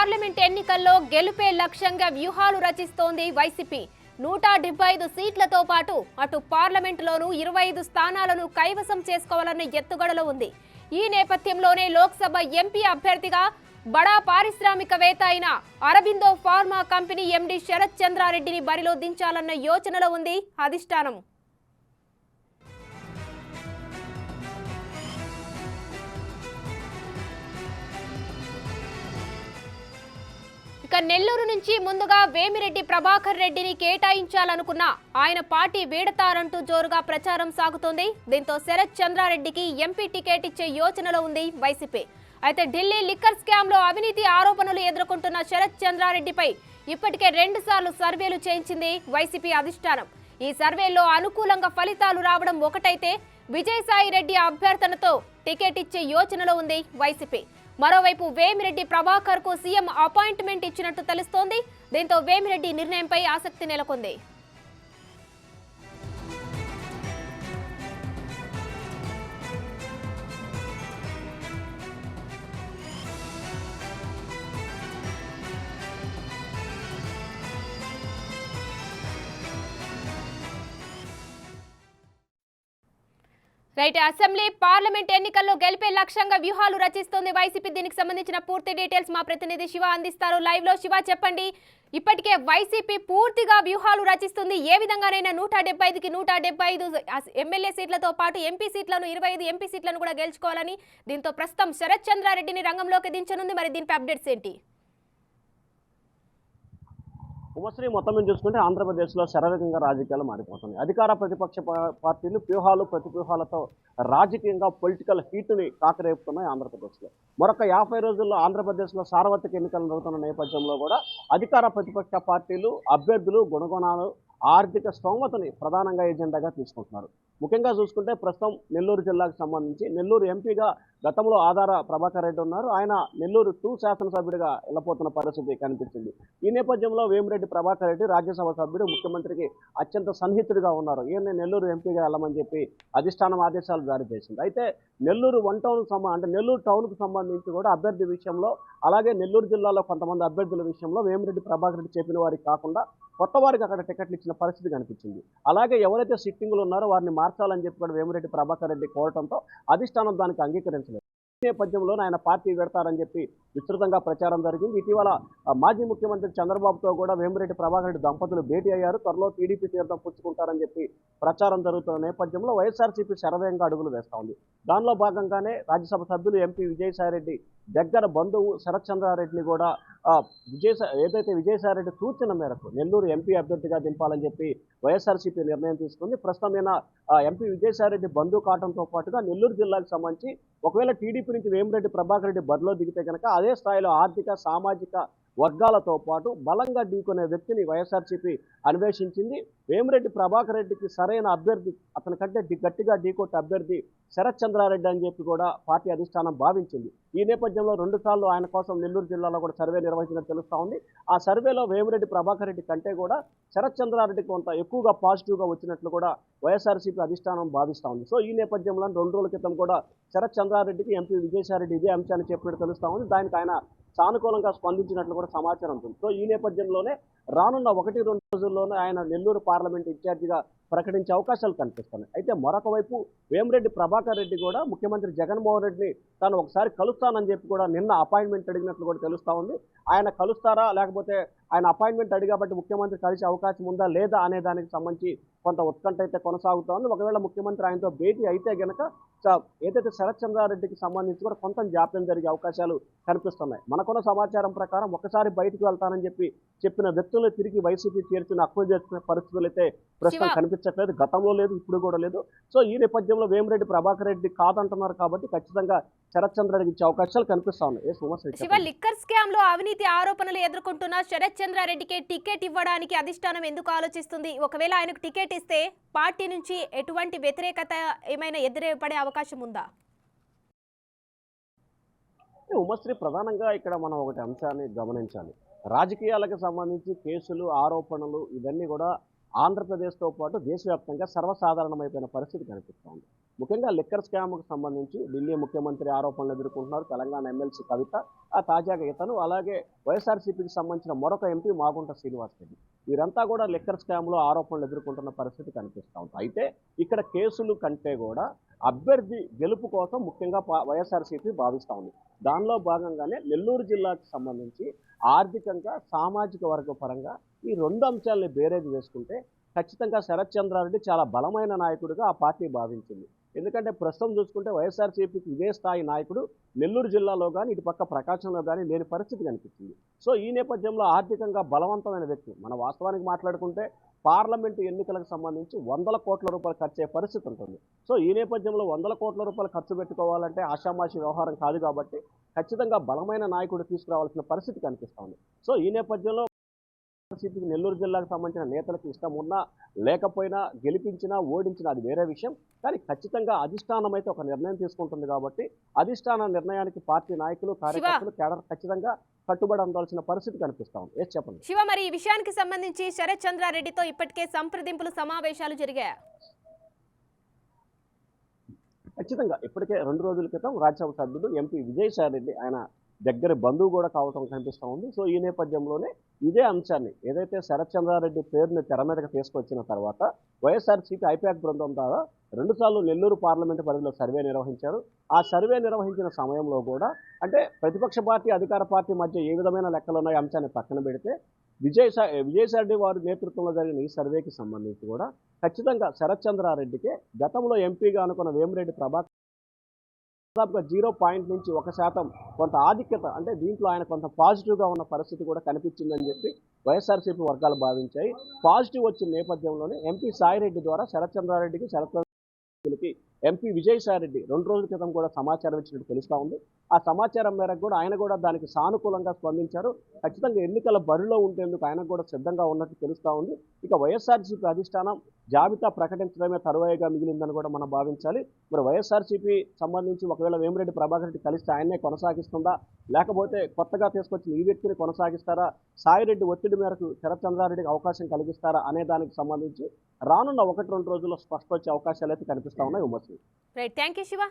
Parliament ఎన్నికల్లో గెలుపే లక్ష్యంగా వ్యూహాలు రచిస్తోంది వైసీపీ. 175 సీట్లతో పాటు అటు పార్లమెంటులోనూ 25 స్థానాలను కైవసం చేసుకోవాలన్న ఎత్తుగడలో ఉంది. ఈ నేపథ్యంలోనే లోక్సభ ఎంపీ అభ్యర్థిగా బడా పారిశ్రామికవేత్త అయిన Aurobindo pharma company MD Sharath చంద్రారెడ్డిని బరిలో దించాలన్న యోచనలో ఉంది అధిష్టానం. ఇక నెల్లూరు నుంచి ముందుగా వేమిరెడ్డి ప్రభాకర్ రెడ్డిని కేటాయించాలనుకున్న ఆయన పార్టీ వీడతారంటూ జోరుగా ప్రచారం సాగుతోంది. దీంతో శరత్ చంద్రారెడ్డికి ఎంపీ టికెట్ ఇచ్చే యోచనలో ఉంది వైసీపీ. అయితే ఢిల్లీ లిక్కర్ స్కామ్ లో అవినీతి ఆరోపణలు ఎదుర్కొంటున్న శరత్ చంద్రారెడ్డిపై ఇప్పటికే 2 సార్లు సర్వేలు చేయించింది వైసీపీ అధిష్టానం. ఈ సర్వేలో అనుకూలంగా ఫలితాలు రావడం ఒకటైతే విజయసాయి రెడ్డి అభ్యర్థనతో టికెట్ ఇచ్చే యోచనలో ఉంది వైసీపీ. మరోవైపు వేమిరెడ్డి ప్రభాకర్ కు సీఎం అపాయింట్మెంట్ ఇచ్చినట్టు తెలుస్తోంది. దీంతో వేమిరెడ్డి నిర్ణయంపై ఆసక్తి నెలకొంది. రైట్, అసెంబ్లీ పార్లమెంట్ ఎన్నికల్లో గెలిపే లక్ష్యంగా వ్యూహాలు రచిస్తోంది వైసీపీ. దీనికి సంబంధించిన పూర్తి డీటెయిల్స్ మా ప్రతినిధి శివ అందిస్తారు లైవ్ లో. శివ, చెప్పండి, ఇప్పటికే వైసీపీ పూర్తిగా వ్యూహాలు రచిస్తుంది. ఏ విధంగానైనా 175కి 175 ఎమ్మెల్యే సీట్లతో పాటు ఎంపీ సీట్లను 25 ఎంపీ సీట్లను కూడా గెలుచుకోవాలని దీంతో ప్రస్తుతం శరత్ చంద్రారెడ్డిని రంగంలోకి దించనుంది. మరి దీనిపై అప్డేట్స్ ఏంటి? ఉమశ్రీ, మొత్తం మీద చూసుకుంటే ఆంధ్రప్రదేశ్లో శరవేగంగా రాజకీయాలు మారిపోతున్నాయి. అధికార ప్రతిపక్ష పార్టీలు వ్యూహాలు ప్రతివ్యూహాలతో రాజకీయంగా పొలిటికల్ హీట్ని కాకరేపుతున్నాయి ఆంధ్రప్రదేశ్లో. మరొక 50 రోజుల్లో ఆంధ్రప్రదేశ్లో సార్వత్రిక ఎన్నికలు జరుగుతున్న నేపథ్యంలో కూడా అధికార ప్రతిపక్ష పార్టీలు అభ్యర్థులు గుణగుణాలు ఆర్థిక స్తోమతని ప్రధానంగా ఎజెండాగా తీసుకుంటున్నారు. ముఖ్యంగా చూసుకుంటే ప్రస్తుతం నెల్లూరు జిల్లాకు సంబంధించి నెల్లూరు ఎంపీగా గతంలో ఆధార ప్రభాకర్ రెడ్డి ఉన్నారు. ఆయన నెల్లూరు 2 శాసనసభ్యుడిగా వెళ్ళిపోతున్న పరిస్థితి కనిపించింది. ఈ నేపథ్యంలో వేమిరెడ్డి ప్రభాకర్ రెడ్డి రాజ్యసభ సభ్యుడు, ముఖ్యమంత్రికి అత్యంత సన్నిహితుడిగా ఉన్నారు. ఈయన నెల్లూరు ఎంపీగా వెళ్ళమని చెప్పి అధిష్టానం ఆదేశాలు జారీ చేసింది. అయితే నెల్లూరు నెల్లూరు టౌన్కు సంబంధించి కూడా అభ్యర్థి విషయంలో, అలాగే నెల్లూరు జిల్లాలో కొంతమంది అభ్యర్థుల విషయంలో వేమిరెడ్డి ప్రభాకర్ రెడ్డి చెప్పిన వారికి కాకుండా కొత్త వారికి అక్కడ టికెట్లు ఇచ్చిన పరిస్థితి కనిపించింది. అలాగే ఎవరైతే సిట్టింగులు ఉన్నారో వారిని మార్చాలని చెప్పి కూడా వేమిరెడ్డి ప్రభాకర్ రెడ్డి కోరటంతో అధిష్టానం దానికి అంగీకరించలేదు. ఈ నేపథ్యంలోనే ఆయన పార్టీ పెడతారని చెప్పి విస్తృతంగా ప్రచారం జరిగింది. ఇటీవల మాజీ ముఖ్యమంత్రి చంద్రబాబుతో కూడా వేమిరెడ్డి ప్రభాకర్ రెడ్డి దంపతులు భేటీ అయ్యారు. త్వరలో టీడీపీ తీర్థం పుచ్చుకుంటారని చెప్పి ప్రచారం జరుగుతున్న నేపథ్యంలో వైఎస్ఆర్సీపీ శరవేగంగా అడుగులు వేస్తూ ఉంది. దానిలో భాగంగానే రాజ్యసభ సభ్యులు ఎంపీ విజయసాయిరెడ్డి దగ్గర బంధువు శరత్ చంద్రారెడ్డిని కూడా విజయసాయిరెడ్డి సూచన మేరకు నెల్లూరు ఎంపీ అభ్యర్థిగా దింపాలని చెప్పి వైఎస్ఆర్సీపీ నిర్ణయం తీసుకుంది. ప్రస్తుతమైన ఎంపీ విజయసాయిరెడ్డి బంధువు కావడంతో పాటుగా నెల్లూరు జిల్లాకు సంబంధించి ఒకవేళ టీడీపీ నుంచి వేమిరెడ్డి ప్రభాకర్ రెడ్డి బరిలో దిగితే కనుక అదే స్థాయిలో ఆర్థిక సామాజిక వర్గాలతో పాటు బలంగా ఢీకొనే వ్యక్తిని వైఎస్ఆర్సీపీ అన్వేషించింది. వేమిరెడ్డి ప్రభాకర్ రెడ్డికి సరైన అభ్యర్థి, అతని కంటే గట్టిగా ఢీకొట్టే అభ్యర్థి శరత్ చంద్రారెడ్డి అని చెప్పి కూడా పార్టీ అధిష్టానం భావించింది. ఈ నేపథ్యంలో 2 సార్లు ఆయన కోసం నెల్లూరు జిల్లాలో కూడా సర్వే నిర్వహించినట్టు తెలుస్తూ ఉంది. ఆ సర్వేలో వేమిరెడ్డి ప్రభాకర్ రెడ్డి కంటే కూడా శరత్ చంద్రారెడ్డికి కొంత ఎక్కువగా పాజిటివ్గా వచ్చినట్లు కూడా వైఎస్ఆర్సీపీ అధిష్టానం భావిస్తూ ఉంది. సో ఈ నేపథ్యంలో 2 రోజుల క్రితం కూడా శరత్ చంద్రారెడ్డికి ఎంపీ విజయసాయిరెడ్డి ఇదే అంశాన్ని చెప్పినట్టు తెలుస్తూ ఉంది. దానికి ఆయన సానుకూలంగా స్పందించినట్లు కూడా సమాచారం ఉంటుంది. సో ఈ నేపథ్యంలోనే రానున్న 1-2 రోజుల్లోనే ఆయన నెల్లూరు పార్లమెంట్ ఇన్ఛార్జిగా ప్రకటించే అవకాశాలు కనిపిస్తున్నాయి. అయితే మరొక వైపు వేమిరెడ్డి ప్రభాకర్ రెడ్డి కూడా ముఖ్యమంత్రి జగన్మోహన్ రెడ్డిని తాను ఒకసారి కలుస్తానని చెప్పి కూడా నిన్న అపాయింట్మెంట్ అడిగినట్లు కూడా తెలుస్తూ ఉంది. ఆయన కలుస్తారా, లేకపోతే ఆయన అపాయింట్మెంట్ అడిగాబట్టి ముఖ్యమంత్రి కలిసే అవకాశం ఉందా లేదా అనే దానికి సంబంధించి కొంత ఉత్కంఠ అయితే కొనసాగుతూ ఉంది. ఒకవేళ ముఖ్యమంత్రి ఆయనతో భేటీ అయితే గనక ఏదైతే శరత్ చంద్రారెడ్డికి సంబంధించి కూడా కొంత జాప్యం జరిగే అవకాశాలు కనిపిస్తున్నాయి. మనకున్న సమాచారం ప్రకారం ఒకసారి బయటకు వెళ్తానని చెప్పిన వ్యక్తులు తిరిగి వైసీపీ చేర్చిన అక్కువ చేసిన పరిస్థితులు అయితే ప్రస్తుతం కనిపించట్లేదు. గతంలో లేదు, ఇప్పుడు కూడా లేదు. సో ఈ నేపథ్యంలో వేమిరెడ్డి ప్రభాకర్ రెడ్డి కాదంటున్నారు కాబట్టి ఖచ్చితంగా శరత్ చంద్రారెడ్డికి ఇచ్చే అవకాశాలు కనిపిస్తా ఉన్నాయి. లిక్కర్ స్కామ్ లో అవినీతి ఆరోపణలు ఎదుర్కొంటున్న శరత్ చంద్రారెడ్డికి టికెట్ ఇవ్వడానికి అధిష్టానం ఎందుకు ఆలోచిస్తుంది? ఒకవేళ ఆయనకు టికెట్ ఇస్తే పార్టీ నుంచి ఎటువంటి వ్యతిరేకత ఏమైనా ఎదురుపడే అవకాశం ఉందా? ఉమశ్రీ, ప్రధానంగా ఇక్కడ మనం ఒకటి అంశాన్ని గమనించాలి. రాజకీయాలకు సంబంధించి కేసులు, ఆరోపణలు ఇవన్నీ కూడా ఆంధ్రప్రదేశ్తో పాటు దేశవ్యాప్తంగా సర్వసాధారణమైపోయిన పరిస్థితి కనిపిస్తోంది. ముఖ్యంగా లిక్కర్ స్కామ్కు సంబంధించి ఢిల్లీ ముఖ్యమంత్రి ఆరోపణలు ఎదుర్కొంటున్నారు. తెలంగాణ ఎమ్మెల్సీ కవిత, తాజాగా ఇతను, అలాగే వైఎస్ఆర్సీపీకి సంబంధించిన మరొక ఎంపీ మాగుంట శ్రీనివాస్ రెడ్డి, వీరంతా కూడా లిక్కర్ స్కామ్లో ఆరోపణలు ఎదుర్కొంటున్న పరిస్థితి కనిపిస్తూ ఉంది. అయితే ఇక్కడ కేసులు కంటే కూడా అభ్యర్థి గెలుపు కోసం ముఖ్యంగా వైఎస్ఆర్సీపీ భావిస్తూ ఉంది. దానిలో భాగంగానే నెల్లూరు జిల్లాకు సంబంధించి ఆర్థికంగా, సామాజిక వర్గ పరంగా ఈ రెండు అంశాలని బేరేజ్ వేసుకుంటే ఖచ్చితంగా శరత్ చంద్రారెడ్డి చాలా బలమైన నాయకుడిగా ఆ పార్టీ భావించింది. ఎందుకంటే ప్రస్తుతం చూసుకుంటే వైఎస్ఆర్సీపీకి ఇదే స్థాయి నాయకుడు నెల్లూరు జిల్లాలో కానీ ఇటు పక్క ప్రకాశంలో కానీ లేని పరిస్థితి కనిపించింది. సో ఈ నేపథ్యంలో ఆర్థికంగా బలవంతమైన వ్యక్తి, మన వాస్తవానికి మాట్లాడుకుంటే పార్లమెంటు ఎన్నికలకు సంబంధించి 100 కోట్ల రూపాయలు ఖర్చు అయ్యే పరిస్థితి ఉంటుంది. సో ఈ నేపథ్యంలో 100 కోట్ల రూపాయలు ఖర్చు పెట్టుకోవాలంటే ఆషామాషి వ్యవహారం కాదు కాబట్టి ఖచ్చితంగా బలమైన నాయకుడు తీసుకురావాల్సిన పరిస్థితి కనిపిస్తోంది. సో ఈ నేపథ్యంలో వైఎస్ఆర్సీపీకి నెల్లూరు జిల్లాకు సంబంధించిన నేతలకు ఇష్టం ఉన్నా లేకపోయినా, గెలిపించినా ఓడించినా అది వేరే విషయం. కానీ ఖచ్చితంగా అధిష్టానం అయితే ఒక నిర్ణయం తీసుకుంటుంది కాబట్టి అధిష్టాన నిర్ణయానికి పార్టీ నాయకులు, కార్యకర్తలు, కేడర్ ఖచ్చితంగా కట్టుబడి ఉండాల్సిన పరిస్థితి కనిపిస్తా ఉంది. చెప్పండి శివ, మరి ఈ విషయానికి సంబంధించి శరత్ చంద్రారెడ్డితో ఇప్పటికే సంప్రదింపులు, సమావేశాలు జరిగాయి. ఖచ్చితంగా ఇప్పటికే 2 రోజుల క్రితం రాజ్యసభ సభ్యుడు ఎంపీ విజయసాయి రెడ్డి, ఆయన దగ్గర బంధువు కూడా కావటం కనిపిస్తూ ఉంది. సో ఈ నేపథ్యంలోనే ఇదే అంశాన్ని, ఏదైతే శరత్ చంద్రారెడ్డి పేరుని తెర మీదకి తీసుకొచ్చిన తర్వాత వైఎస్ఆర్సీపీ ఐపాక్ బృందం ద్వారా 2 సార్లు నెల్లూరు పార్లమెంటు పరిధిలో సర్వే నిర్వహించారు. ఆ సర్వే నిర్వహించిన సమయంలో కూడా అంటే ప్రతిపక్ష పార్టీ, అధికార పార్టీ మధ్య ఏ విధమైన లెక్కలు ఉన్నాయో అంశాన్ని పక్కన పెడితే విజయసాయి రెడ్డి వారి నేతృత్వంలో జరిగిన ఈ సర్వేకి సంబంధించి కూడా ఖచ్చితంగా శరత్ చంద్రారెడ్డికి గతంలో ఎంపీగా అనుకున్న వేమిరెడ్డి ప్రభాకర్ దాదాపుగా 0 పాయింట్ నుంచి 1% కొంత ఆధిక్యత, అంటే దీంట్లో ఆయన కొంత పాజిటివ్గా ఉన్న పరిస్థితి కూడా కనిపించిందని చెప్పి వైఎస్ఆర్సీపీ వర్గాలు భావించాయి. పాజిటివ్ వచ్చిన నేపథ్యంలోనే ఎంపీ సాయిరెడ్డి ద్వారా శరత్ చంద్రారెడ్డికి, ఎంపీ విజయసాయి రెడ్డి 2 రోజుల క్రితం కూడా సమాచారం ఇచ్చినట్టు తెలుస్తూ ఉంది. ఆ సమాచారం మేరకు కూడా ఆయన కూడా దానికి సానుకూలంగా స్పందించారు. ఖచ్చితంగా ఎన్నికల బరిలో ఉండేందుకు ఆయన కూడా సిద్ధంగా ఉన్నట్టు తెలుస్తూ ఉంది. ఇక వైఎస్ఆర్సీపీ అధిష్టానం జాబితా ప్రకటించడమే తరువాయిగా మిగిలిందని కూడా మనం భావించాలి. మరి వైఎస్ఆర్సీపీ సంబంధించి ఒకవేళ వేమిరెడ్డి ప్రభాకర్ రెడ్డి కలిస్తే ఆయన్నే కొనసాగిస్తుందా, లేకపోతే కొత్తగా తీసుకొచ్చిన ఈ వ్యక్తిని కొనసాగిస్తారా, సాయిరెడ్డి ఒత్తిడి మేరకు శరత్ చంద్రారెడ్డికి అవకాశం కలిగిస్తారా అనే దానికి సంబంధించి రానున్న 1-2 రోజుల్లో స్పష్టం వచ్చే అవకాశాలు అయితే కనిపిస్తా ఉన్నాయి. Right, thank you Shiva.